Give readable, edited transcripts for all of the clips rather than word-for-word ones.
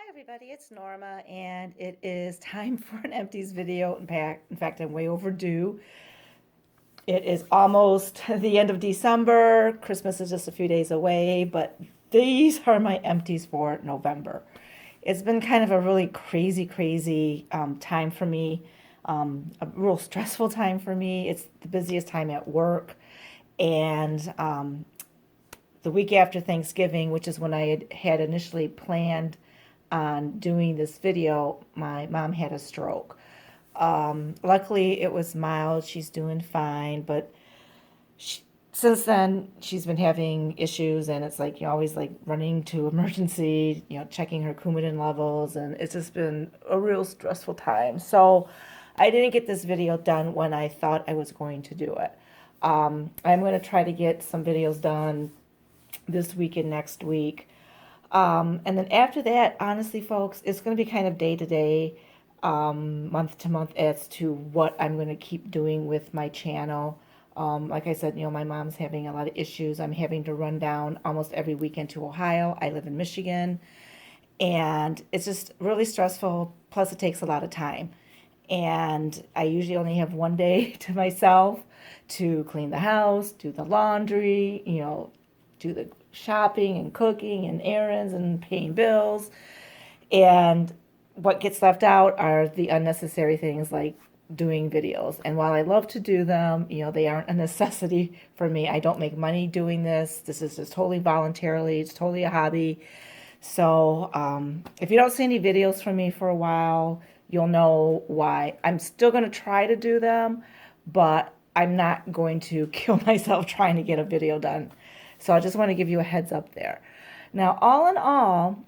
Hi everybody, it's Norma and it is time for an Empties video. In fact, I'm way overdue. It is almost the end of December. Christmas is just a few days away, but these are my empties for November. It's been kind of a really crazy time for me, a real stressful time for me. It's the busiest time at work. And the week after Thanksgiving, which is when I had initially planned on doing this video, my mom had a stroke. Luckily, it was mild. She's doing fine, but she, since then, she's been having issues, and it's like you're always like running to emergency, checking her Coumadin levels, and it's just been a real stressful time. So, I didn't get this video done when I thought I was going to do it. I'm going to try to get some videos done this week and next week. And then after that, honestly, folks, it's going to be kind of day to day, month to month as to what I'm going to keep doing with my channel. Like I said, my mom's having a lot of issues. I'm having to run down almost every weekend to Ohio. I live in Michigan, and it's just really stressful. Plus, it takes a lot of time. And I usually only have one day to myself to clean the house, do the laundry, do the shopping and cooking and errands and paying bills. And what gets left out are the unnecessary things like doing videos. And while I love to do them, they aren't a necessity for me. I don't make money doing this. This is just totally voluntarily. It's totally a hobby. So if you don't see any videos from me for a while, you'll know why. I'm still going to try to do them, but I'm not going to kill myself trying to get a video done. So I just want to give you a heads up there. Now, all in all,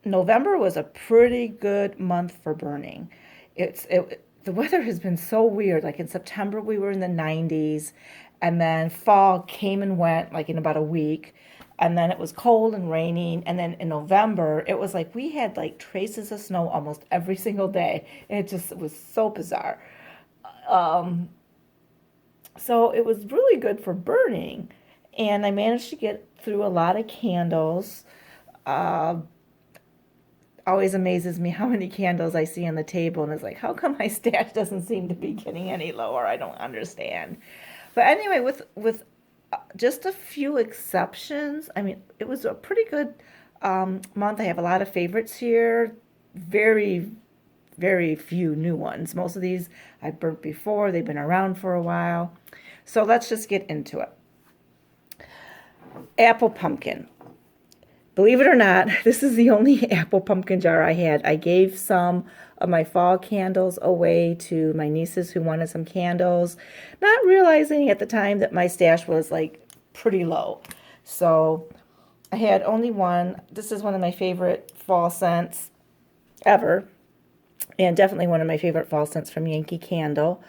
November was a pretty good month for burning. The weather has been so weird. Like in September, we were in the 90s, and then fall came and went like in about a week. And then it was cold and raining. And then in November, it was like we had like traces of snow almost every single day. It was so bizarre. Um, so it was really good for burning. And I managed to get through a lot of candles. Uh, Always amazes me how many candles I see on the table, and it's like, how come my stash doesn't seem to be getting any lower? I don't understand. But anyway, with just a few exceptions, I mean, it was a pretty good month. I have a lot of favorites here. Very, very few new ones. Most of these I've burnt before. They've been around for a while. So let's just get into it. Apple pumpkin. Believe it or not, this is the only apple pumpkin jar I had. I gave some of my fall candles away to my nieces who wanted some candles, not realizing at the time that my stash was like pretty low. So I had only one. This is one of my favorite fall scents ever, and definitely one of my favorite fall scents from Yankee Candle.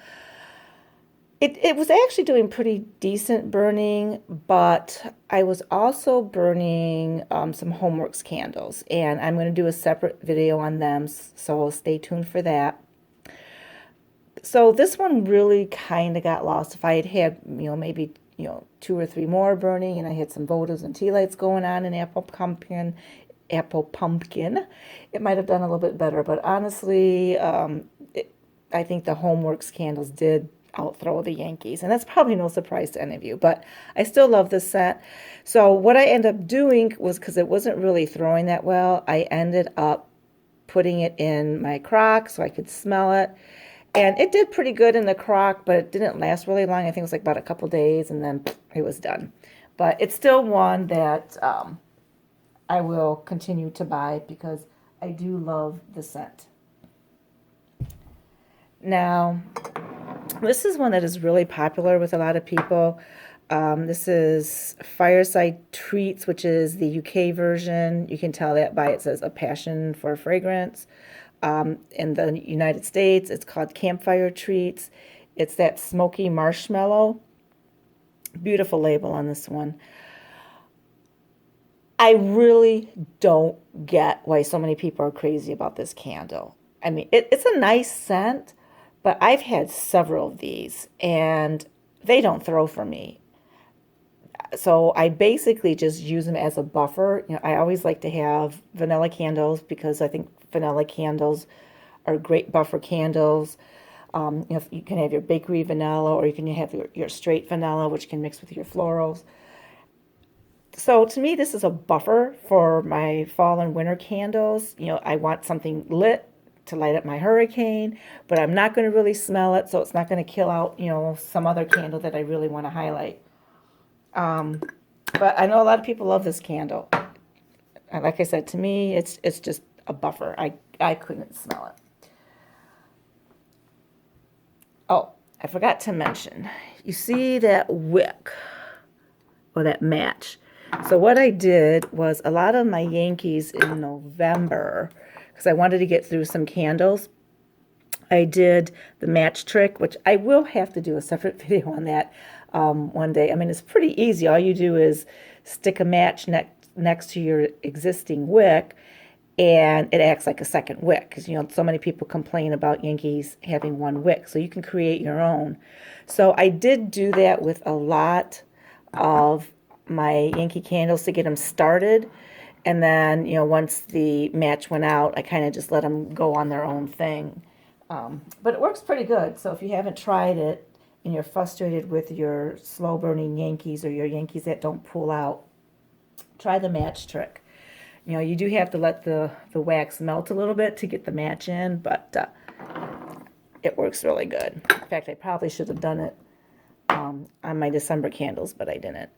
It was actually doing pretty decent burning, but I was also burning some Homeworks candles, and I'm going to do a separate video on them, so stay tuned for that. So this one really kind of got lost. If I had maybe, two or three more burning, and I had some votives and tea lights going on in apple pumpkin, it might have done a little bit better. But honestly, I think the Homeworks candles did outthrow the Yankees, and that's probably no surprise to any of you, but I still love this set. So what I ended up doing was, because it wasn't really throwing that well, I ended up putting it in my crock so I could smell it, and it did pretty good in the crock, but it didn't last really long. I think it was like about a couple days, and then it was done. But it's still one that I will continue to buy because I do love the scent. Now, this is one that is really popular with a lot of people. This is Fireside Treats, which is the UK version. You can tell that by it says A Passion for Fragrance. In the United States, it's called Campfire Treats. It's that smoky marshmallow. Beautiful label on this one. I really don't get why so many people are crazy about this candle. I mean, it's a nice scent, but I've had several of these, and they don't throw for me. So I basically just use them as a buffer. You know, I always like to have vanilla candles because I think vanilla candles are great buffer candles. You know, you can have your bakery vanilla, or you can have your straight vanilla, which can mix with your florals. So to me, this is a buffer for my fall and winter candles. You know, I want something lit to light up my hurricane, but I'm not going to really smell it, so it's not going to kill out, you know, some other candle that I really want to highlight. But I know a lot of people love this candle. And like I said, to me, it's just a buffer. I couldn't smell it. Oh, I forgot to mention. You see that wick or that match? So what I did was a lot of my Yankees in November, because I wanted to get through some candles, I did the match trick, which I will have to do a separate video on that one day. I mean, it's pretty easy. All you do is stick a match next to your existing wick, and it acts like a second wick, because, you know, so many people complain about Yankees having one wick. So you can create your own. So I did do that with a lot of my Yankee candles to get them started. And then, you know, once the match went out, I kind of just let them go on their own thing. But it works pretty good. So if you haven't tried it and you're frustrated with your slow burning Yankees or your Yankees that don't pull out, try the match trick. You know, you do have to let the wax melt a little bit to get the match in, but it works really good. In fact, I probably should have done it on my December candles, but I didn't.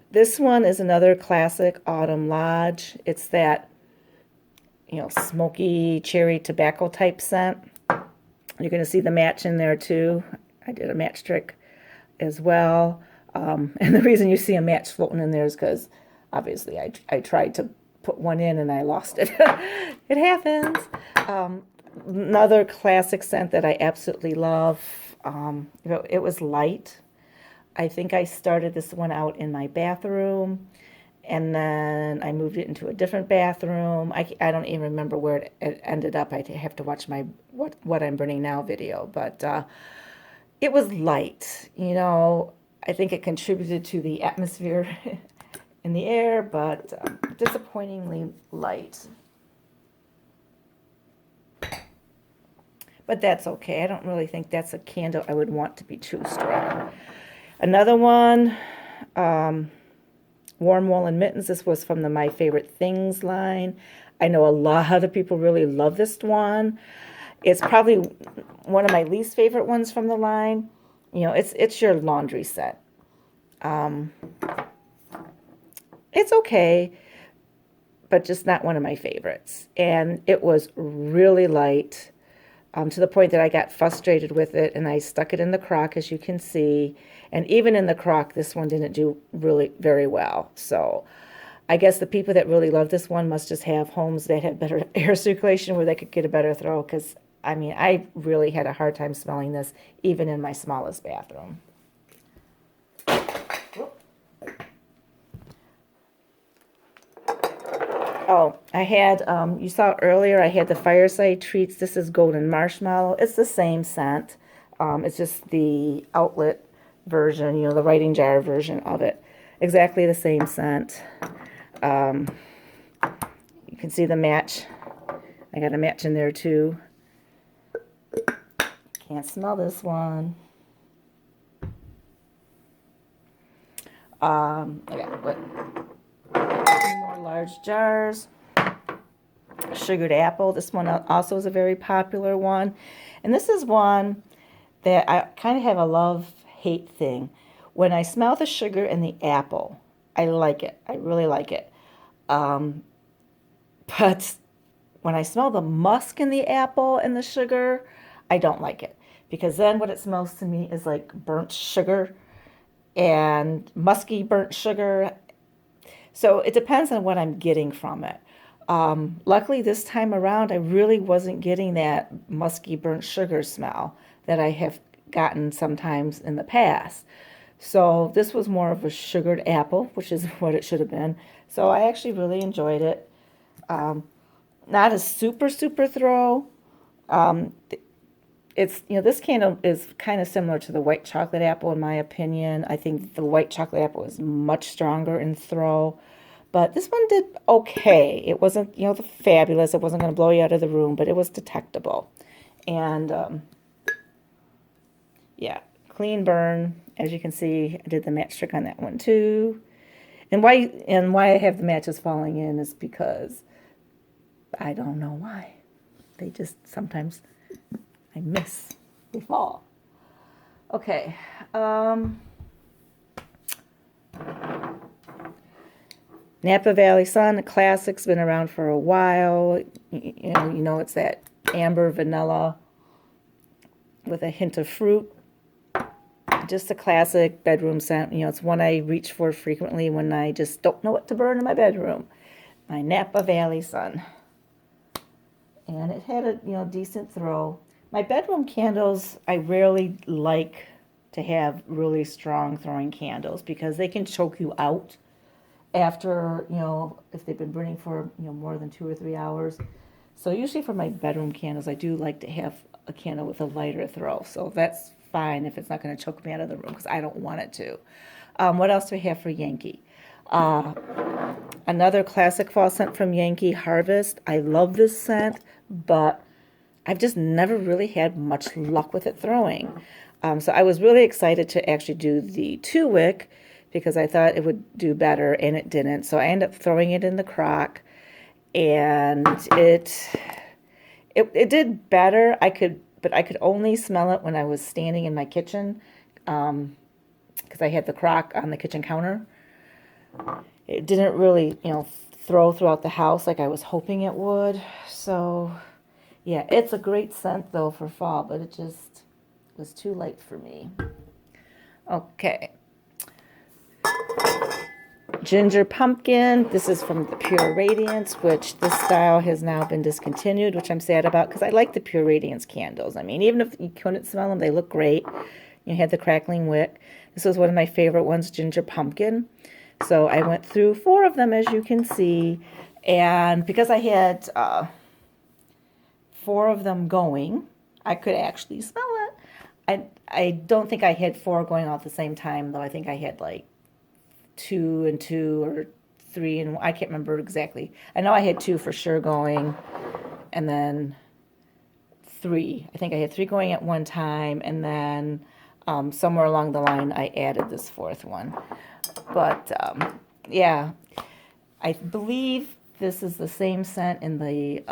This one is another classic Autumn Lodge. It's that, you know, smoky cherry tobacco type scent. You're going to see the match in there too. I did a match trick as well. And the reason you see a match floating in there is because obviously I tried to put one in and I lost it. It happens. Another classic scent that I absolutely love. It was light. I think I started this one out in my bathroom, and then I moved it into a different bathroom. I don't even remember where it ended up. I have to watch my what I'm burning now video, but it was light. You know, I think it contributed to the atmosphere in the air, but disappointingly light. But that's okay. I don't really think that's a candle I would want to be too strong. Another one, Warm Woolen Mittens. This was from the My Favorite Things line. I know a lot of people really love this one. It's probably one of my least favorite ones from the line. You know, it's your laundry set. It's okay, but just not one of my favorites. And it was really light, to the point that I got frustrated with it, and I stuck it in the crock, as you can see. And even in the crock, this one didn't do really very well. So I guess the people that really love this one must just have homes that have better air circulation where they could get a better throw, because, I mean, I really had a hard time smelling this, even in my smallest bathroom. Oh, I had, you saw earlier, I had the Fireside Treats. This is Golden Marshmallow. It's the same scent. It's just the outlet version, you know, the writing jar version of it. Exactly the same scent. You can see the match. I got a match in there too. Can't smell this one. I got what? Two more large jars. Sugared apple. This one also is a very popular one. And this is one that I kind of have a love-hate thing. When I smell the sugar and the apple, I like it. I really like it. But when I smell the musk in the apple and the sugar, I don't like it. Because then what it smells to me is like burnt sugar and musky burnt sugar. So it depends on what I'm getting from it. Luckily this time around, I really wasn't getting that musky burnt sugar smell that I have gotten sometimes in the past. So this was more of a sugared apple, which is what it should have been. So I actually really enjoyed it. Not a super throw. it's, this candle is kind of similar to the white chocolate apple in my opinion. I think the white chocolate apple is much stronger in throw, but this one did okay. It wasn't, the fabulous. It wasn't going to blow you out of the room, but it was detectable. And yeah, clean burn. As you can see, I did the match trick on that one too. And why I have the matches falling in is because I don't know why. They just sometimes I miss. They fall. Okay. Napa Valley Sun, a classic's been around for a while. You know it's that amber vanilla with a hint of fruit. Just a classic bedroom scent. It's one I reach for frequently when I just don't know what to burn in my bedroom. My Napa Valley Sun. And it had a decent throw. My bedroom candles, I rarely like to have really strong throwing candles because they can choke you out after, if they've been burning for, more than 2 or 3 hours. So usually for my bedroom candles, I do like to have a candle with a lighter throw. So that's fine if it's not going to choke me out of the room because I don't want it to. What else do we have for Yankee? Another classic fall scent from Yankee, Harvest. I love this scent, but I've just never really had much luck with it throwing. So I was really excited to actually do the 2-wick because I thought it would do better, and it didn't. So I ended up throwing it in the crock, and it did better. But I could only smell it when I was standing in my kitchen because I had the crock on the kitchen counter. It didn't really, throw throughout the house like I was hoping it would. So, yeah, it's a great scent, though, for fall, but it just was too light for me. Okay. Ginger Pumpkin. This is from the Pure Radiance, which this style has now been discontinued, which I'm sad about because I like the Pure Radiance candles. I mean, even if you couldn't smell them, they look great. You had the crackling wick. This was one of my favorite ones, Ginger Pumpkin. So I went through 4 of them, as you can see. And because I had 4 of them going, I could actually smell it. I don't think I had 4 going all at the same time, though. I think I had like 2 and 2 or 3 and I can't remember exactly. I know I had 2 for sure going, and then 3. I think I had 3 going at one time, and then somewhere along the line I added this 4th one. But yeah, I believe this is the same scent in the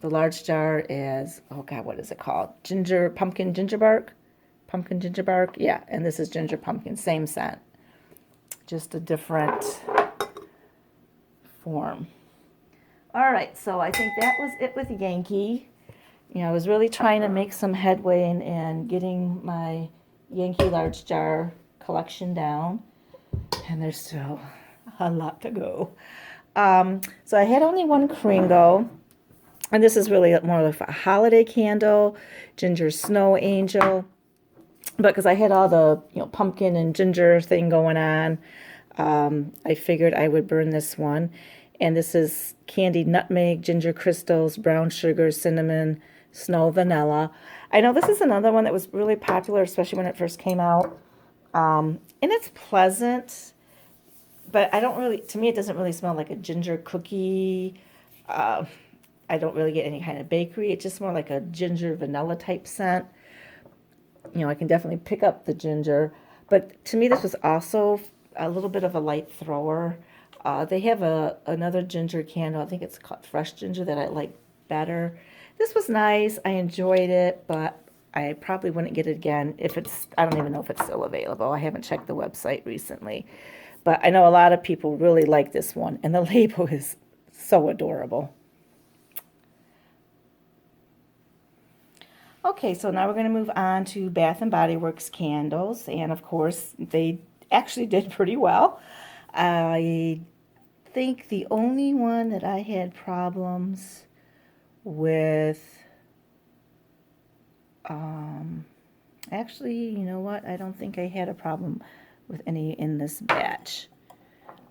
large jar as, oh God, what is it called? Pumpkin ginger bark. Yeah, and this is ginger pumpkin, same scent, just a different form. All right, so I think that was it with Yankee. I was really trying to make some headway in getting my Yankee large jar collection down, and there's still a lot to go. So I had only one Kringle, and this is really more of a holiday candle, Ginger Snow Angel. But because I had all the pumpkin and ginger thing going on, I figured I would burn this one. And this is candied nutmeg, ginger crystals, brown sugar, cinnamon, snow, vanilla. I know this is another one that was really popular, especially when it first came out. And it's pleasant, but to me, it doesn't really smell like a ginger cookie. I don't really get any kind of bakery. It's just more like a ginger vanilla type scent. I can definitely pick up the ginger, but to me, this was also a little bit of a light thrower. They have another ginger candle. I think it's called Fresh Ginger that I like better. This was nice. I enjoyed it, but I probably wouldn't get it again I don't even know if it's still available. I haven't checked the website recently, but I know a lot of people really like this one, and the label is so adorable. Okay, so now we're going to move on to Bath and Body Works candles, and of course, they actually did pretty well. I think the only one that I had problems with, actually, you know what? I don't think I had a problem with any in this batch.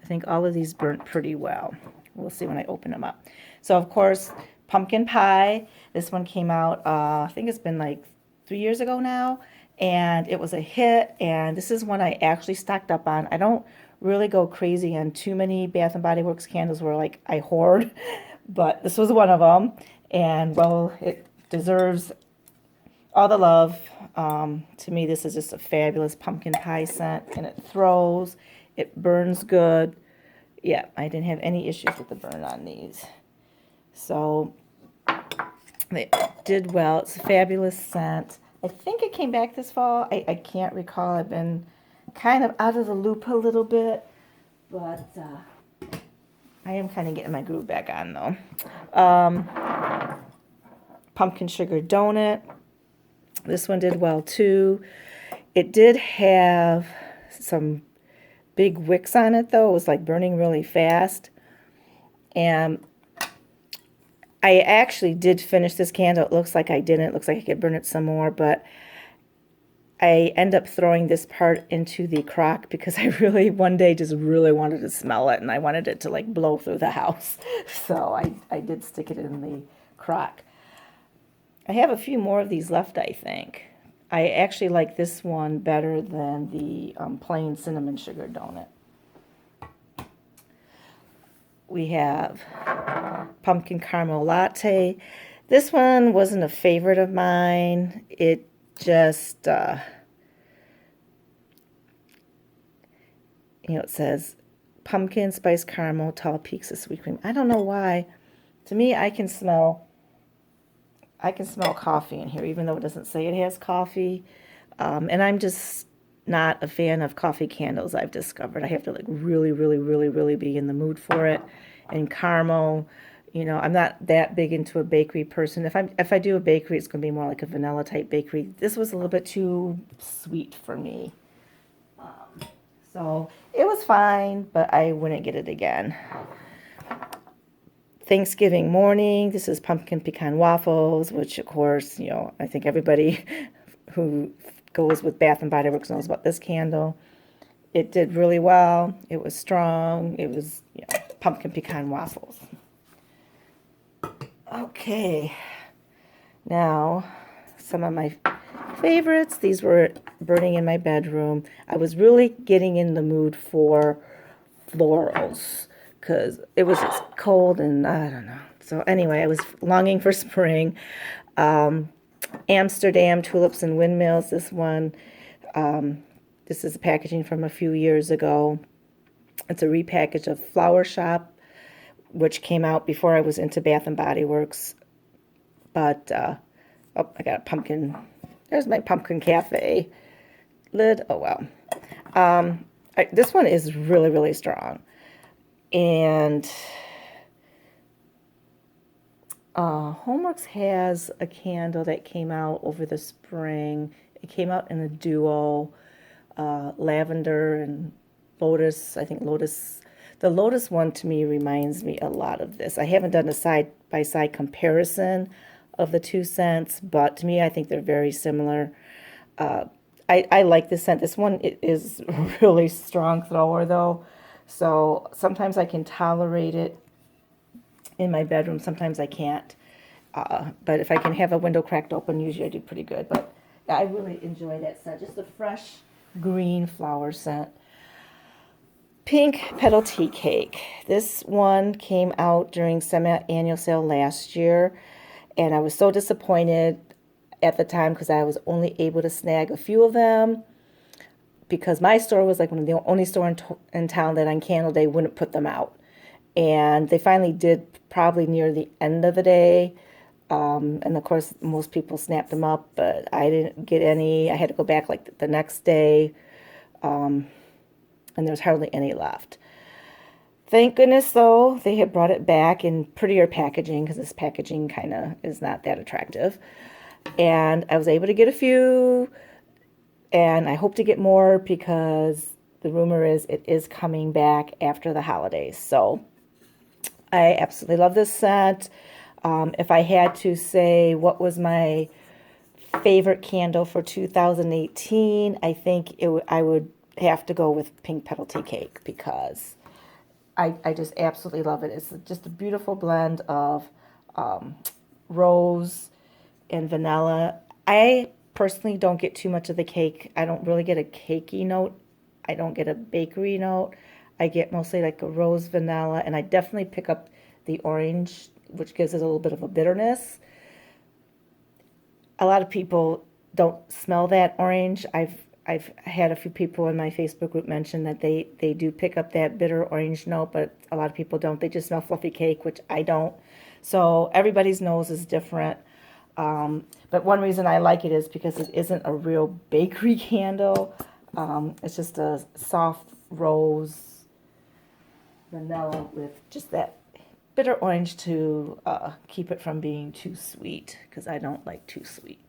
I think all of these burnt pretty well. We'll see when I open them up. So, of course, pumpkin pie. This one came out, I think it's been like 3 years ago now, and it was a hit. And this is one I actually stocked up on. I don't really go crazy on too many Bath and Body Works candles where like I hoard, but this was one of them. And well, it deserves all the love. To me, this is just a fabulous pumpkin pie scent, and it throws, it burns good. Yeah, I didn't have any issues with the burn on these. So they did well. It's a fabulous scent. I think it came back this fall. I can't recall. I've been kind of out of the loop a little bit, but I am kind of getting my groove back on though. Pumpkin sugar donut. This one did well too. It did have some big wicks on it though. It was like burning really fast. And I actually did finish this candle. It looks like I didn't. It looks like I could burn it some more, but I end up throwing this part into the crock because I really one day just really wanted to smell it, and I wanted it to like blow through the house. So I did stick it in the crock. I have a few more of these left, I think. I actually like this one better than the plain cinnamon sugar donut. We have pumpkin caramel latte. This one wasn't a favorite of mine. It just, it says pumpkin spice caramel, tall peaks of sweet cream. I don't know why. To me, I can smell coffee in here, even though it doesn't say it has coffee. And I'm just not a fan of coffee candles, I've discovered. I have to like really, really, really, really be in the mood for it. And caramel, I'm not that big into a bakery person. If I do a bakery, it's going to be more like a vanilla type bakery. This was a little bit too sweet for me. So it was fine, but I wouldn't get it again. Thanksgiving morning, this is pumpkin pecan waffles, which of course, I think everybody who goes with Bath and Body Works knows about this candle. It did really well. It was strong. It was pumpkin pecan waffles. Okay, now some of my favorites. These were burning in my bedroom. I was really getting in the mood for florals because it was just cold and I don't know. So anyway, I was longing for spring. Amsterdam tulips and windmills. This one, this is packaging from a few years ago. It's a repackage of Flower Shop, which came out before I was into Bath and Body Works. But I got a pumpkin. There's my pumpkin cafe lid. Oh well. This one is really, really strong. And Homeworks has a candle that came out over the spring. It came out in a duo, lavender and lotus. I think lotus. The lotus one to me reminds me a lot of this. I haven't done a side-by-side comparison of the two scents, but to me I think they're very similar. I like this scent. This one is a really strong thrower though. So sometimes I can tolerate it in my bedroom. Sometimes I can't. But if I can have a window cracked open, usually I do pretty good. But yeah, I really enjoy that scent. Just a fresh green flower scent. Pink Petal Tea Cake. This one came out during semi-annual sale last year. And I was so disappointed at the time because I was only able to snag a few of them. Because my store was like one of the only store in town that on Candle Day wouldn't put them out. And they finally did probably near the end of the day. And of course, most people snapped them up, but I didn't get any. I had to go back like the next day. And there's hardly any left. Thank goodness, though, they had brought it back in prettier packaging because this packaging kind of is not that attractive. And I was able to get a few. And I hope to get more because the rumor is it is coming back after the holidays. So I absolutely love this scent. If I had to say what was my favorite candle for 2018, I think I would have to go with Pink Petal Tea Cake because I just absolutely love it. It's just a beautiful blend of rose and vanilla. I personally don't get too much of the cake. I don't really get a cakey note. I don't get a bakery note. I get mostly like a rose vanilla, and I definitely pick up the orange, which gives it a little bit of a bitterness. A lot of people don't smell that orange. I've had a few people in my Facebook group mention that they do pick up that bitter orange note, but a lot of people don't. They just smell fluffy cake, which I don't. So everybody's nose is different. But one reason I like it is because it isn't a real bakery candle. It's just a soft rose vanilla with just that bitter orange to keep it from being too sweet, because I don't like too sweet.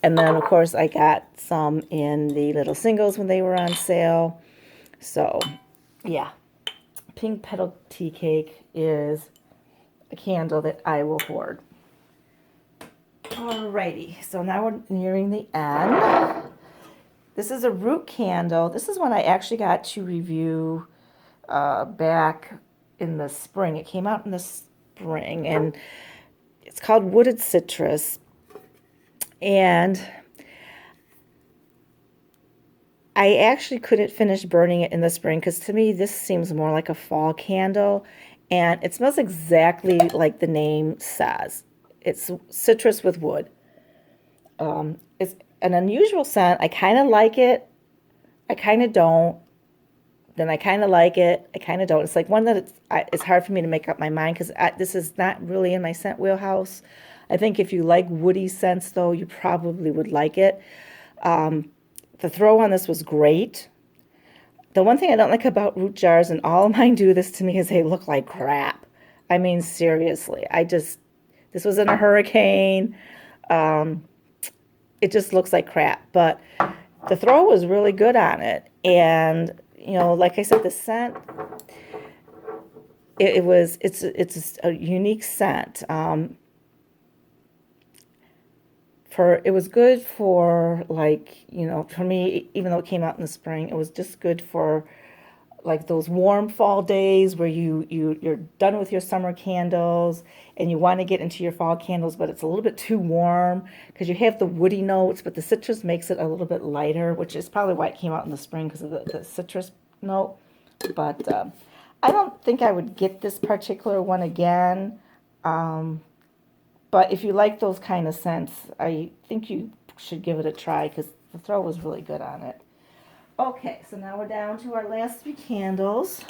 And then, of course, I got some in the little singles when they were on sale. So, yeah. Pink Petal Tea Cake is a candle that I will hoard. Alrighty, so now we're nearing the end. This is a root candle. This is one I actually got to review back in the spring. It came out in the spring, and it's called Wooded Citrus. And I actually couldn't finish burning it in the spring because to me this seems more like a fall candle, and it smells exactly like the name says. It's citrus with wood. It's an unusual scent. I kind of like it. I kind of don't. Then I kind of like it. I kind of don't. It's like one that it's hard for me to make up my mind because this is not really in my scent wheelhouse. I think if you like woody scents, though, you probably would like it. The throw on this was great. The one thing I don't like about root jars, and all of mine do this to me, is they look like crap. I mean, seriously. This was in a hurricane. It just looks like crap. But the throw was really good on it. And, you know, like I said, the scent, it's a unique scent. It was good for, like, you know, for me, even though it came out in the spring, it was just good for like those warm fall days where you're done with your summer candles and you want to get into your fall candles, but it's a little bit too warm because you have the woody notes, but the citrus makes it a little bit lighter, which is probably why it came out in the spring, because of the citrus note. But I don't think I would get this particular one again. But if you like those kind of scents, I think you should give it a try because the throw was really good on it. Okay, so now we're down to our last three candles.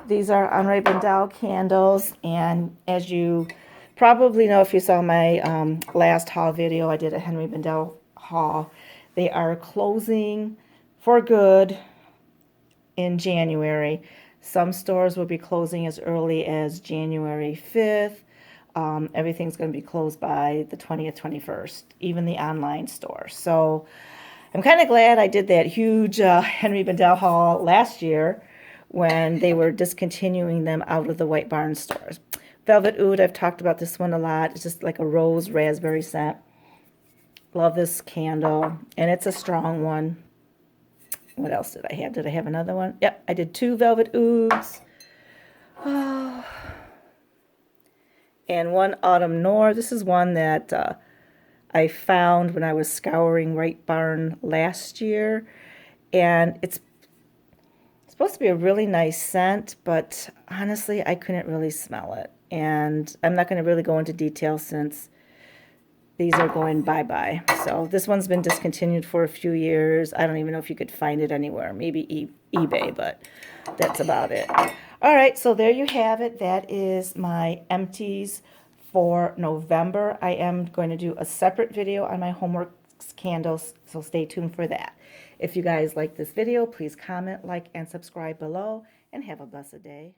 These are Henri Bendel candles, and as you probably know if you saw my last haul video, I did a Henri Bendel haul. They are closing for good in January. Some stores will be closing as early as January 5th. Everything's going to be closed by the 20th, 21st, even the online store. So I'm kind of glad I did that huge Henri Bendel haul last year when they were discontinuing them out of the White Barn stores. Velvet Oud, I've talked about this one a lot. It's just like a rose raspberry scent. Love this candle, and it's a strong one. What else did I have? Did I have another one? Yep, I did 2 Velvet Ouds. Oh. And 1 Autumn Noir. This is one that I found when I was scouring White Barn last year. And it's supposed to be a really nice scent, but honestly, I couldn't really smell it. And I'm not going to really go into detail since these are going bye-bye. So this one's been discontinued for a few years. I don't even know if you could find it anywhere. Maybe eBay, but that's about it. All right, so there you have it. That is my empties for November. I am going to do a separate video on my homework candles, so stay tuned for that. If you guys like this video, please comment, like, and subscribe below, and have a blessed day.